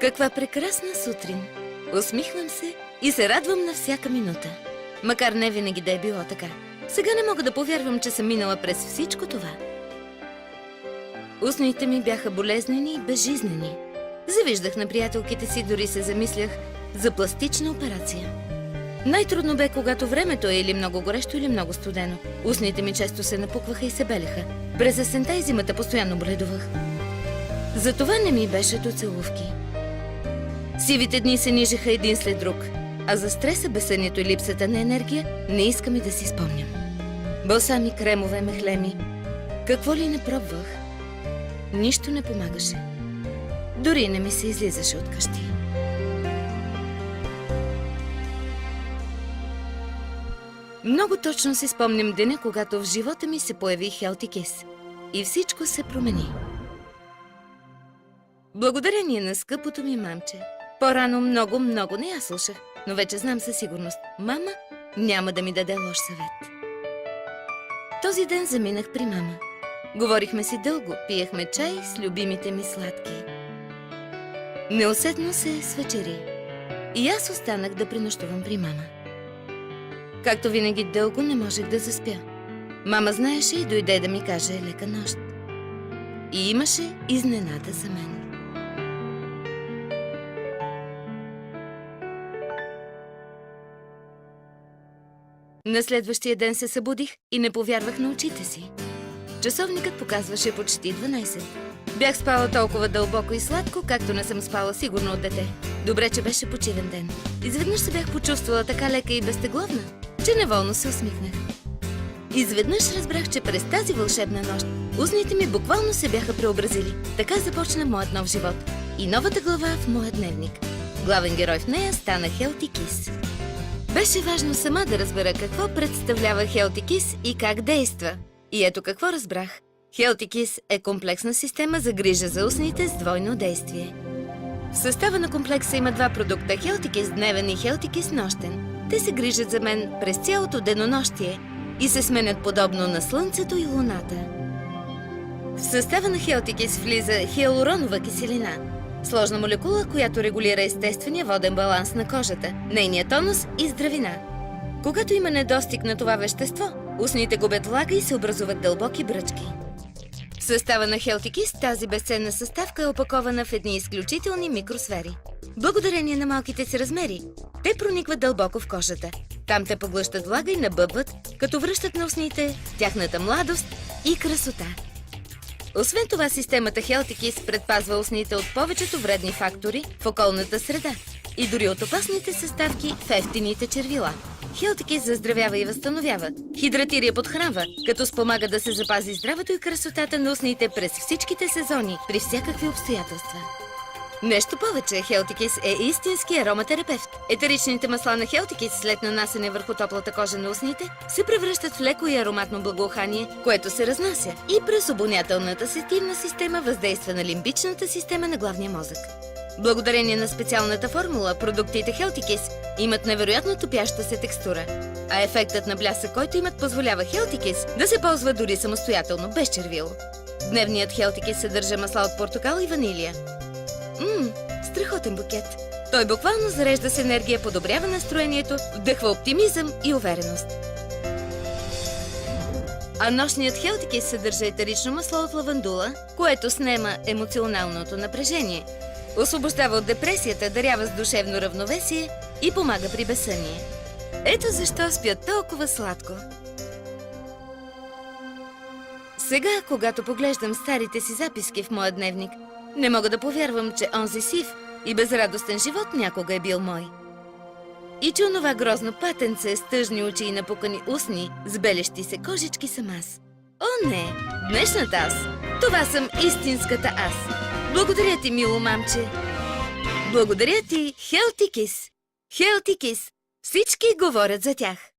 Каква прекрасна сутрин! Усмихвам се и се радвам на всяка минута. Макар не винаги да е било така. Сега не мога да повярвам, че съм минала през всичко това. Устните ми бяха болезнени и безжизнени. Завиждах на приятелките си, дори се замислях за пластична операция. Най-трудно бе, когато времето е или много горещо, или много студено. Устните ми често се напукваха и се белеха. През есента и зимата постоянно бледувах. Затова не ми беше до целувки. Сивите дни се нижеха един след друг, а за стреса, безсънието и липсата на енергия не искам и да си спомням. Балсами, кремове, мехлеми. Какво ли не пробвах? Нищо не помагаше. Дори не ми се излизаше от къщи. Много точно си спомням деня, когато в живота ми се появи Healthy Kiss. И всичко се промени. Благодарение на скъпото ми мамче. По-рано много не я слушах, но вече знам със сигурност. Мама няма да ми даде лош съвет. Този ден заминах при мама. Говорихме си дълго, пиехме чай с любимите ми сладки. Неусетно се свечери. И аз останах да пренощувам при мама. Както винаги дълго не можех да заспя. Мама знаеше и дойде да ми каже лека нощ. И имаше изненада за мен. На следващия ден се събудих и не повярвах на очите си. Часовникът показваше почти 12. Бях спала толкова дълбоко и сладко, както не съм спала сигурно от дете. Добре, че беше почивен ден. Изведнъж се бях почувствала така лека и безтегловна, че неволно се усмихнах. Изведнъж разбрах, че през тази вълшебна нощ устните ми буквално се бяха преобразили. Така започна моят нов живот и новата глава в моя дневник. Главен герой в нея стана Healthy Kiss. Беше важно сама да разбера какво представлява Healthy Kiss и как действа. И ето какво разбрах. Healthy Kiss е комплексна система за грижа за устните с двойно действие. В състава на комплекса има два продукта – Healthy Kiss дневен и Healthy Kiss нощен. Те се грижат за мен през цялото денонощие и се сменят подобно на Слънцето и Луната. В състава на Healthy Kiss влиза хиалуронова киселина – сложна молекула, която регулира естествения воден баланс на кожата, нейния тонус и здравина. Когато има недостиг на това вещество, устните губят влага и се образуват дълбоки бръчки. В състава на Healthy Kiss тази безценна съставка е опакована в едни изключителни микросфери. Благодарение на малките си размери, те проникват дълбоко в кожата. Там те поглъщат влага и набъбват, като връщат на устните тяхната младост и красота. Освен това, системата Healthy Kiss предпазва устните от повечето вредни фактори в околната среда и дори от опасните съставки в евтините червила. Healthy Kiss заздравява и възстановява, хидратира и подхранва, като спомага да се запази здравето и красотата на устните през всичките сезони, при всякакви обстоятелства. Нещо повече, Healthy Kiss е истински ароматерапевт. Етеричните масла на Healthy Kiss след нанасене върху топлата кожа на устните се превръщат в леко и ароматно благоухание, което се разнася и през обонятелната сетивна система въздейства на лимбичната система на главния мозък. Благодарение на специалната формула, продуктите Healthy Kiss имат невероятно топяща се текстура, а ефектът на блясък, който имат, позволява Healthy Kiss да се ползва дори самостоятелно, без червило. Дневният Healthy Kiss съдържа масла от портокал и ванилия. Страхотен букет. Той буквално зарежда с енергия, подобрява настроението, вдъхва оптимизъм и увереност. А нощният Healthy Kiss съдържа етерично масло от лавандула, което снема емоционалното напрежение, освобождава от депресията, дарява с душевно равновесие и помага при безсъние. Ето защо спя толкова сладко. Сега, когато поглеждам старите си записки в моя дневник, не мога да повярвам, че онзи сив и безрадостен живот някога е бил мой. И че онова грозно патенце с тъжни очи и напукани устни, с белещи се кожички съм аз. О, не! Днешната аз! Това съм истинската аз! Благодаря ти, мило мамче! Благодаря ти, Healthy Kiss! Healthy Kiss! Всички говорят за тях!